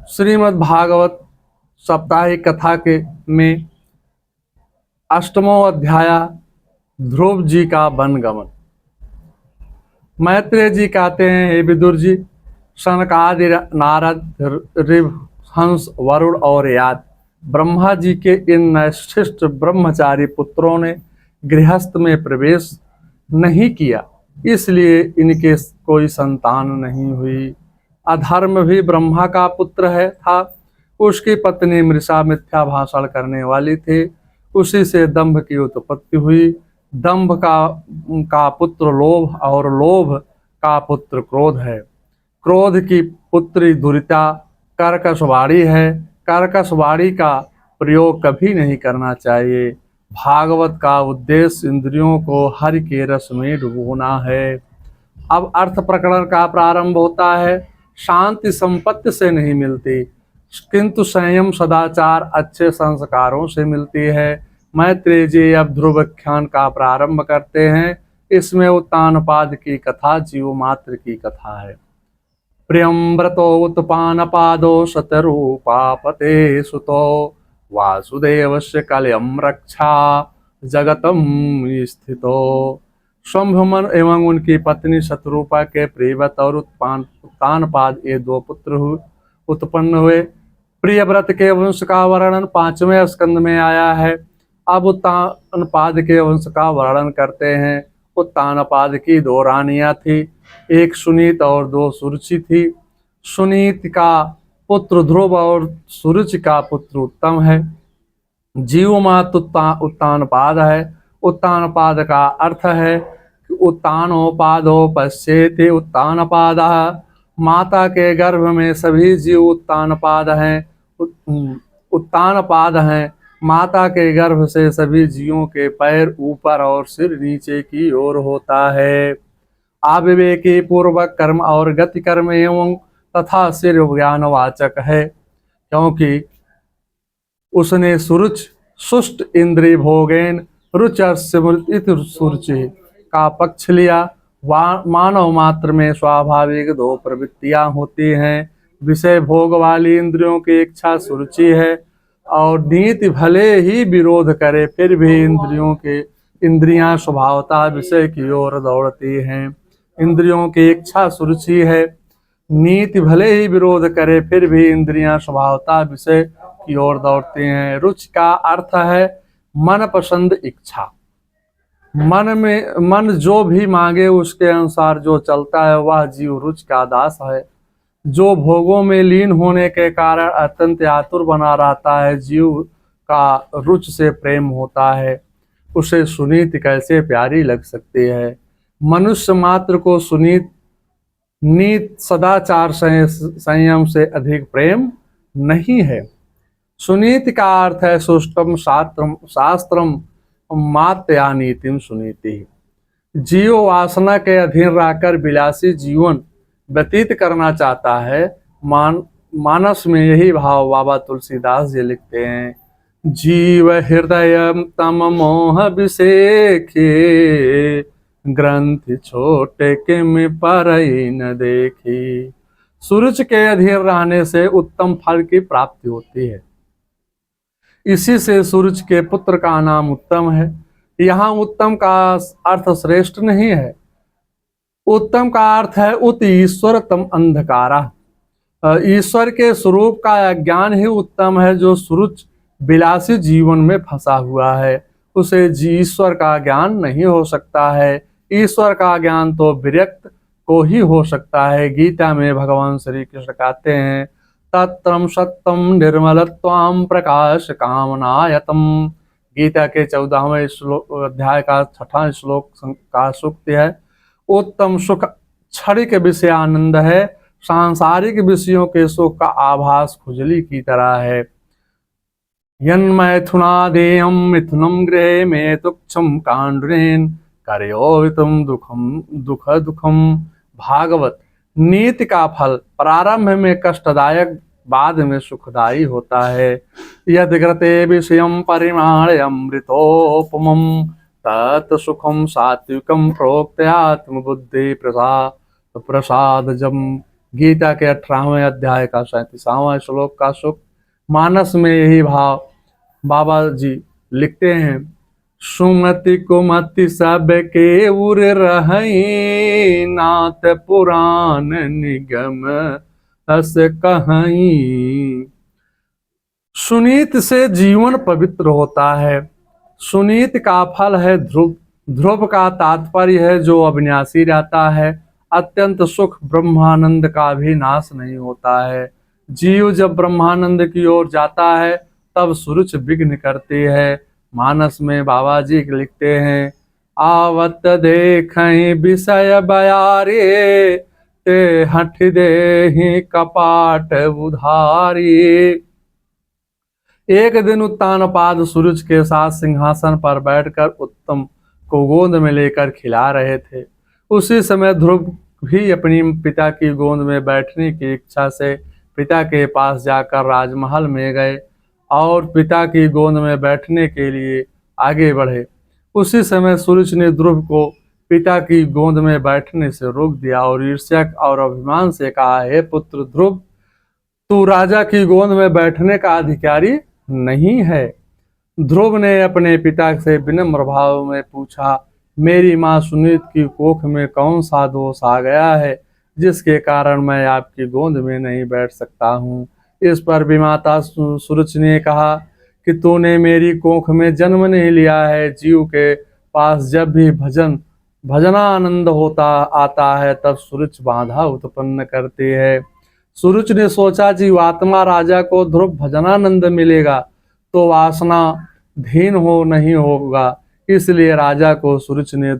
श्रीमद् भागवत साप्ताहिक कथा के में अष्टमो अध्याय ध्रुव जी का वनगमन। मैत्रेय जी कहते हैं, हे विदुर जी, सनकादि नारद ऋभ हंस वरुण और याद ब्रह्मा जी के इन नैष्ठिष्ट ब्रह्मचारी पुत्रों ने गृहस्थ में प्रवेश नहीं किया, इसलिए इनके कोई संतान नहीं हुई। अधर्म भी ब्रह्मा का पुत्र था। उसकी पत्नी मृषा मिथ्या भाषण करने वाली थी। उसी से दंभ की उत्पत्ति हुई। दंभ का पुत्र लोभ और लोभ का पुत्र क्रोध है। क्रोध की पुत्री दुरिता कर्कशवाणी है। कर्कशवाणी का प्रयोग कभी नहीं करना चाहिए। भागवत का उद्देश्य इंद्रियों को हरि के रस में डुबोना है। अब अर्थ प्रकरण का प्रारंभ होता है। शांति संपत्ति से नहीं मिलती, किंतु संयम सदाचार अच्छे संस्कारों से मिलती है। मैत्रेय जी अब ध्रुवख्यान का प्रारंभ करते हैं। इसमें उत्तानपाद की कथा जीव मात्र की कथा है। प्रियम्रतो उत्पानपादो शतरूपापते सुतो वासुदेवस्य कलयम रक्षा जगतम स्थितो। शंभुमन एवं उनकी पत्नी शतरूपा के प्रियव्रत और उत्तानपाद ये दो पुत्र उत्पन्न हुए। प्रियव्रत के वंश का वर्णन 5वें स्कंद में आया है। अब उत्तानपाद के वंश का वर्णन करते हैं। उत्तानपाद की 2 रानियां थी, एक सुनीत और 2 सुरुचि थी। सुनीत का पुत्र ध्रुव और सुरुचि का पुत्र उत्तम है। जीवमात उत्तानपाद है। उत्तानपाद का अर्थ है कि उत्तानोपादो पश्येति उत्तानपादः। माता के गर्भ में सभी जीव उत्तानपाद हैं। उत्तानपाद हैं। माता के गर्भ से सभी जीवों के पैर ऊपर और सिर नीचे की ओर होता है। अविवेकी पूर्वक कर्म और गति कर्म एवं तथा सिर ज्ञानवाचक है, क्योंकि उसने सुरुच सुष्ट इंद्रिय भोगेन रुचि सुरुचि का पक्ष लिया। मानव मात्र में स्वाभाविक 2 प्रवृत्तियां होती हैं। विषय भोग वाली इंद्रियों की इच्छा सुरुचि है और नीति भले ही विरोध करे फिर भी इंद्रियां स्वभावतः विषय की ओर दौड़ती हैं। इंद्रियों की इच्छा सुरुचि है। नीति भले ही विरोध करे फिर भी इंद्रियां स्वभावतः विषय की ओर दौड़ती हैं। रुचि का अर्थ है मन पसंद इच्छा। मन जो भी मांगे उसके अनुसार जो चलता है वह जीव रुचि का दास है। जो भोगों में लीन होने के कारण अत्यंत आतुर बना रहता है, जीव का रुचि से प्रेम होता है, उसे सुनीति कैसे प्यारी लग सकती है। मनुष्य मात्र को सुनीत नीत सदाचार संयम से अधिक प्रेम नहीं है। सुनीति का अर्थ है सुष्टम शास्त्रम मात्या नीतिम सुनीति। जीव वासना के अधीन रहकर विलासी जीवन व्यतीत करना चाहता है। मानस में यही भाव बाबा तुलसीदास जी लिखते हैं। जीव हृदय तम मोह विषेखे ग्रंथि छोटे के में पर न देखी। सूरज के अधीन रहने से उत्तम फल की प्राप्ति होती है। इसी से सूरज के पुत्र का नाम उत्तम है। यहाँ उत्तम का अर्थ श्रेष्ठ नहीं है। उत्तम का अर्थ है उत ईश्वर तम अंधकारा। ईश्वर के स्वरूप का ज्ञान ही उत्तम है। जो सूरज विलासी जीवन में फंसा हुआ है उसे ईश्वर का ज्ञान नहीं हो सकता है। ईश्वर का ज्ञान तो विरक्त को ही हो सकता है। गीता में भगवान श्री कृष्ण कहते हैं, तत्रम सत्यम निर्मलत्वाम प्रकाश कामनायतम। गीता के 14वें अध्याय का 6वां श्लोक का सूक्त है। उत्तम सुख क्षणिक विषय आनंद है। सांसारिक विषयों के सुख का आभास खुजली की तरह है। यन्मैथुनादेयं मिथुनं गृहे में तुक्षम कांडुरेन करयोवितम दुखम। भागवत नीति का फल प्रारंभ में कष्टदायक, बाद में सुखदायी होता है। यद्ग्रते विषयं परिमाण अमृतोपमं तत् सुखम सात्विकम प्रोक्त्यात्म बुद्धि प्रसादजम। गीता के 18वें अध्याय का 37वां श्लोक का सुख। मानस में यही भाव बाबा जी लिखते हैं, सुमति कुमति सब के उर रहई, नाथ पुराण निगम अस कहीं। सुनीत से जीवन पवित्र होता है। सुनीत का फल है ध्रुव। ध्रुव का तात्पर्य है जो अविनाशी रहता है। अत्यंत सुख ब्रह्मानंद का भी नाश नहीं होता है। जीव जब ब्रह्मानंद की ओर जाता है तब सुरुच विघ्न करती है। मानस में बाबा जी लिखते हैं, आवत देखहि विषय बयारे, ते हठ देहि कपाट उधारी। एक दिन उत्तानपाद सूरज के साथ सिंहासन पर बैठकर उत्तम को गोद में लेकर खिला रहे थे। उसी समय ध्रुव भी अपनी पिता की गोद में बैठने की इच्छा से पिता के पास जाकर राजमहल में गए और पिता की गोद में बैठने के लिए आगे बढ़े। उसी समय सूरज ने ध्रुव को पिता की गोद में बैठने से रोक दिया और ईर्ष्या और अभिमान से कहा, हे पुत्र ध्रुव, तू राजा की गोद में बैठने का अधिकारी नहीं है। ध्रुव ने अपने पिता से विनम्र भाव में पूछा, मेरी माँ सुनीत की कोख में कौन सा दोष आ गया है जिसके कारण मैं आपकी गोद में नहीं बैठ सकता हूँ। इस पर भी माता सुरुचि ने कहा कि तूने मेरी कोख में जन्म नहीं लिया है। जीव के पास जब भी भजनानंद होता आता है तब सुरुच बाधा उत्पन्न करती है। सुरुच ने सोचा, जीवात्मा राजा को ध्रुव भजनानंद मिलेगा तो वासना धीन हो नहीं होगा। इसलिए राजा को सुरुच ने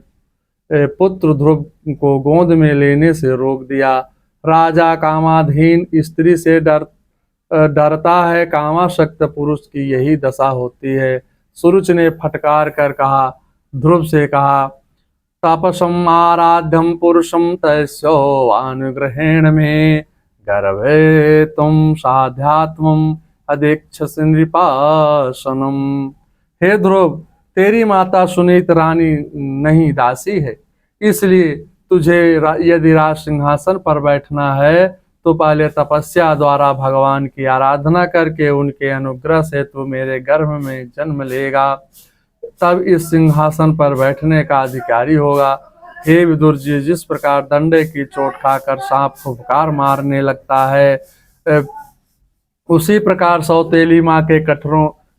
पुत्र ध्रुव को गोद में लेने से रोक दिया। राजा कामाधीन स्त्री से डरता है। कामासक्त पुरुष की यही दशा होती है। सुरुच ने फटकार कर कहा, ध्रुव से कहा, तापसम आराध्यम पुरुषम तस्यो अनुग्रहेण में, गर्भे तुम साध्यात्मम अधीक्षस नृपासनम। हे ध्रुव, तेरी माता सुनीत रानी नहीं दासी है, इसलिए तुझे यदि राज सिंहासन पर बैठना है तो पहले तपस्या द्वारा भगवान की आराधना करके उनके अनुग्रह से तू मेरे गर्भ में जन्म लेगा, तब इस सिंहासन पर बैठने का अधिकारी होगा। हे विदुर जी, जिस प्रकार डंडे की चोट खाकर सांप फुफकार मारने लगता है, उसी प्रकार सौतेली माँ के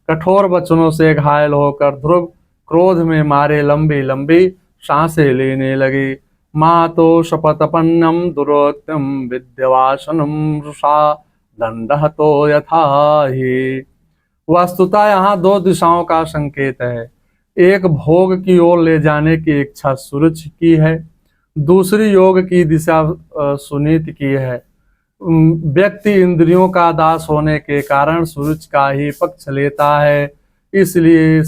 कठोर वचनों से घायल होकर ध्रुव क्रोध में मारे लंबी लंबी सांसें लेने लगी। माँ तो शपथपन्नम दुरोक्तम विद्यवासनम रुषा दंडः तो यथा ही। वस्तुतः यहाँ दो दिशाओं का संकेत है। एक भोग की ओर ले जाने की इच्छा सूरज की है, दूसरी योग की दिशा सुनीत की है। व्यक्ति इंद्रियों का दास होने के कारण सूरज का ही पक्ष लेता है, इसलिए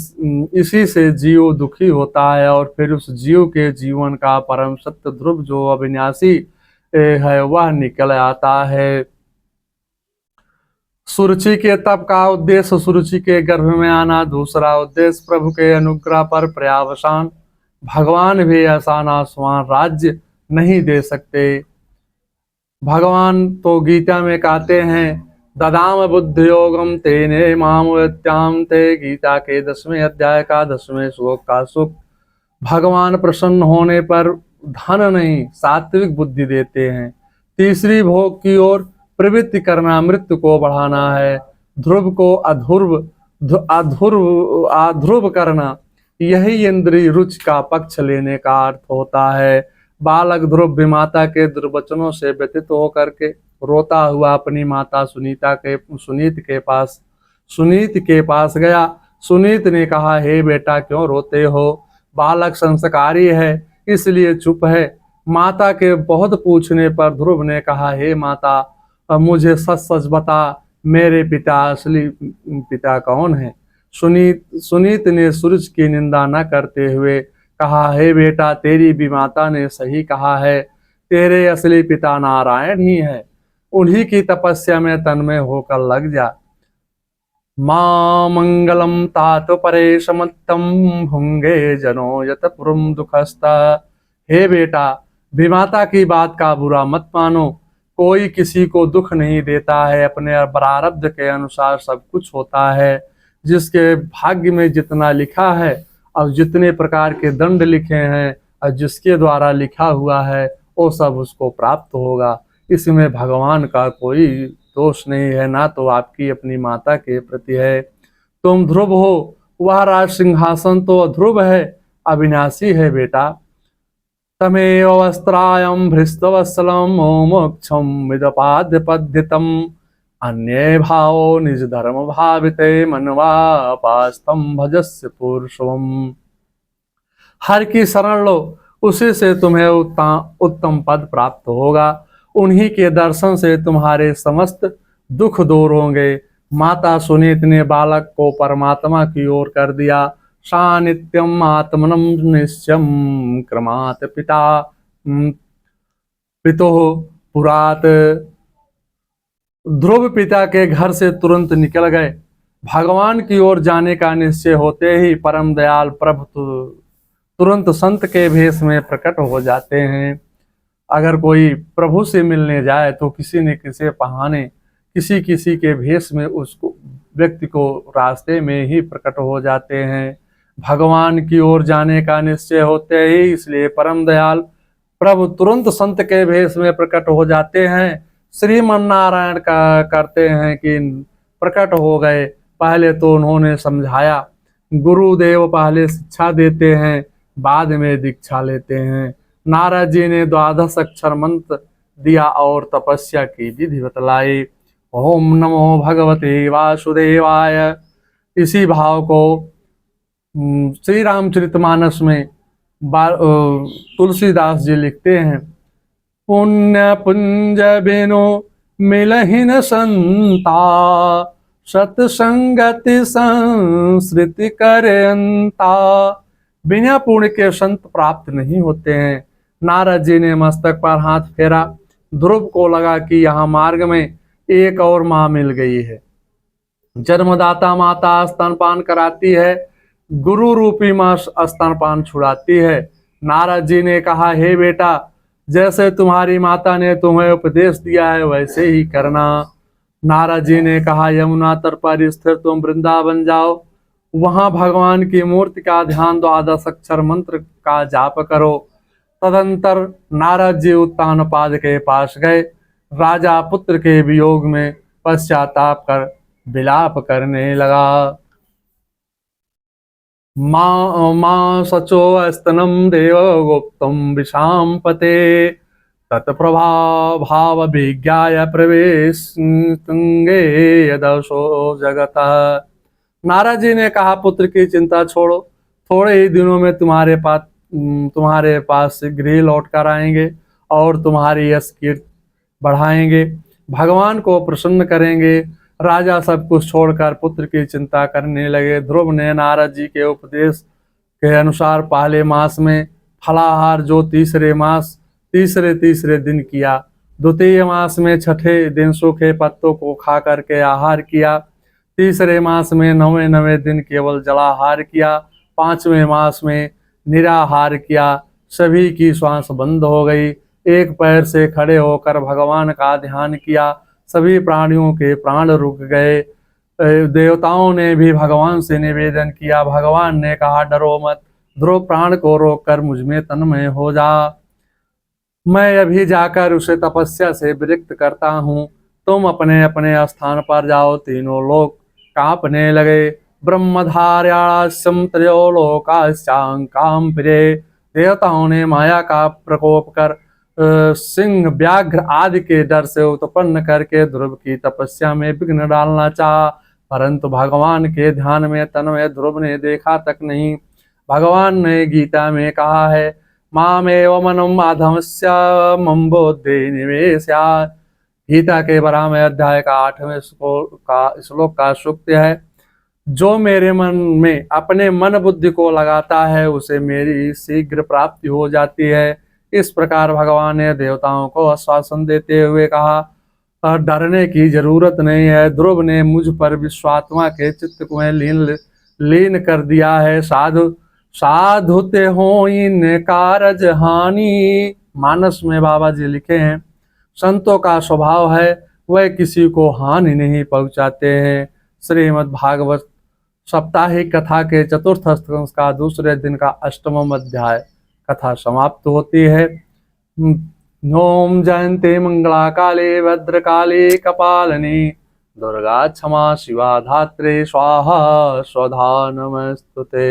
इसी से जीव दुखी होता है और फिर उस जीव के जीवन का परम सत्य ध्रुव जो अविनाशी है वह निकल आता है। सुरुचि के तप का उद्देश्य सुरुचि के गर्भ में आना, दूसरा उद्देश्य प्रभु के अनुग्रह पर पर्यावसान। भगवान भी ऐसा नाशवान राज्य नहीं दे सकते। भगवान तो गीता में कहते हैं, ददाम बुद्धि योगम तेने माम ते। गीता के 10वें अध्याय का 10वें श्लोक का सुख। भगवान प्रसन्न होने पर धन नहीं सात्विक बुद्धि देते हैं। तीसरी भोग की ओर प्रवृत्ति करना मृत्यु को बढ़ाना है। ध्रुव को अध्रुव करना, यही इंद्रिय रुचि का पक्ष लेने का अर्थ होता है। बालक ध्रुव भी माता के दुर्वचनों से व्यथित होकर के रोता हुआ अपनी माता सुनीत के पास गया। सुनीत ने कहा, हे बेटा, क्यों रोते हो? बालक संस्कारी है इसलिए चुप है। माता के बहुत पूछने पर ध्रुव ने कहा, हे माता, मुझे सच सच बता, मेरे असली पिता कौन है? सुनीत ने सूरज की निंदा न करते हुए कहा, हे बेटा, तेरी भी माता ने सही कहा है, तेरे असली पिता नारायण ही है। उन्हीं की तपस्या में तन्मय होकर लग जा। मां मंगलम तात परेशमत्तम भुंगे जनो यत पुरुम दुखस्ता। हे बेटा, विमाता की बात का बुरा मत मानो। कोई किसी को दुख नहीं देता है, अपने प्रारब्ध के अनुसार सब कुछ होता है। जिसके भाग्य में जितना लिखा है और जितने प्रकार के दंड लिखे हैं और जिसके द्वारा लिखा हुआ है वो सब उसको प्राप्त होगा। इसमें भगवान का कोई दोष नहीं है, ना तो आपकी अपनी माता के प्रति है। तुम ध्रुव हो, वह राज सिंहासन तो अध्रुव है, अविनाशी है बेटा। तमेव वस्त्रायं भृस्तवत्सलं मोक्षं विदपाद्य पद्यतम् अन्ये भावो निज धर्म भाविते मनवापास्तं भजस्य पुरुषम। हर की शरण लो, उसी से तुम्हें उत्तम पद प्राप्त होगा। उन्हीं के दर्शन से तुम्हारे समस्त दुख दूर होंगे। माता सुनीत ने बालक को परमात्मा की ओर कर दिया। सा नित्यम आत्मनम निश्चयम क्रमात् पिता पितो पुरात। ध्रुव पिता के घर से तुरंत निकल गए। भगवान की ओर जाने का निश्चय होते ही परम दयाल प्रभु तुरंत संत के भेष में प्रकट हो जाते हैं। अगर कोई प्रभु से मिलने जाए तो किसी न किसी बहाने किसी किसी के भेष में उसको व्यक्ति को रास्ते में ही प्रकट हो जाते हैं। भगवान की ओर जाने का निश्चय होते ही इसलिए परम दयाल प्रभु तुरंत संत के भेष में प्रकट हो जाते हैं। श्रीमन नारायण का करते हैं कि प्रकट हो गए। पहले तो उन्होंने समझाया, गुरुदेव पहले शिक्षा देते हैं, बाद में दीक्षा लेते हैं। नारद जी ने 12 अक्षर मंत्र दिया और तपस्या की विधि बतलाई। ओम नमो भगवते वासुदेवाय। इसी भाव को श्री रामचरितमानस में तुलसीदास जी लिखते हैं, पुण्य पुंज बिनु मिलहिन संता, सतसंगति संस्कृति करंता। बिना पुण्य के संत प्राप्त नहीं होते हैं। नारद जी ने मस्तक पर हाथ फेरा। ध्रुव को लगा कि यहाँ मार्ग में एक और माँ मिल गई है। जन्मदाता माता स्तनपान कराती है, गुरु रूपी माँ स्तनपान छुड़ाती है। नारद जी ने कहा, हे बेटा, जैसे तुम्हारी माता ने तुम्हें उपदेश दिया है वैसे ही करना। नारद जी ने कहा, यमुना तट पर स्थिर तुम वृंदावन जाओ, वहां भगवान की मूर्ति का ध्यान 12 अक्षर मंत्र का जाप करो। तदंतर नारद जी उत्तानपाद के पास गए। राजा पुत्र के वियोग में पश्चाताप कर विलाप करने लगा। माँ सचो स्तनम देव गुप्तम विषाम पते, तत्प्रभा भाव विज्ञाय प्रवेश तुंगे यदशो जगत। नारद जी ने कहा, पुत्र की चिंता छोड़ो, थोड़े ही दिनों में तुम्हारे पास गृह लौट कर आएंगे और तुम्हारी यश कीर्ति बढ़ाएंगे, भगवान को प्रसन्न करेंगे। राजा सब कुछ छोड़कर पुत्र की चिंता करने लगे। ध्रुव ने नारद जी के उपदेश के अनुसार पहले मास में फलाहार जो तीसरे दिन किया, द्वितीय मास में छठे दिन सूखे पत्तों को खा करके आहार किया, तीसरे मास में 9वें दिन केवल जलाहार किया, 5वें मास में निराहार किया। सभी की श्वास बंद हो गई। एक पैर से खड़े होकर भगवान का ध्यान किया। सभी प्राणियों के प्राण रुक गए। देवताओं ने भी भगवान से निवेदन किया। भगवान ने कहा, डरो मत, ध्रुव प्राण को रोककर मुझ में तन्मय हो जा। मैं अभी जाकर उसे तपस्या से विरक्त करता हूँ। तुम अपने अपने स्थान पर जाओ। तीनों लोग कांपने लगे। ब्रह्मधार्यासम त्रयोलोकाश्चांकाम फिरे। देवताओं ने माया का प्रकोप कर सिंह व्याघ्र आदि के डर से उत्पन्न करके ध्रुव की तपस्या में विघ्न डालना चाहा, परंतु भगवान के ध्यान में तन्मय ध्रुव ने देखा तक नहीं। भगवान ने गीता में कहा है, मामेव मनम अधमस्य मम बुद्धि निवेश्या। गीता के 12वें अध्याय का 8वें श्लोक का सूक्त है, जो मेरे मन में अपने मन बुद्धि को लगाता है उसे मेरी शीघ्र प्राप्ति हो जाती है। इस प्रकार भगवान ने देवताओं को आश्वासन देते हुए कहा, डरने की जरूरत नहीं है। ध्रुव ने मुझ पर विश्वात्मा के चित्त में लीन कर दिया है। साधुते हो इन कारज हानि। मानस में बाबा जी लिखे हैं, संतों का स्वभाव है वह किसी को हानि नहीं पहुंचाते हैं। श्रीमद् भागवत साप्ताहिक कथा के चतुर्थ स्कंद का दूसरे दिन का अष्टम अध्याय कथा समाप्त होती है। ओम जयंती मंगला काले भद्रकाली कपालिनी दुर्गा क्षमा शिवा धात्रे स्वाहा स्वधा नमस्तुते।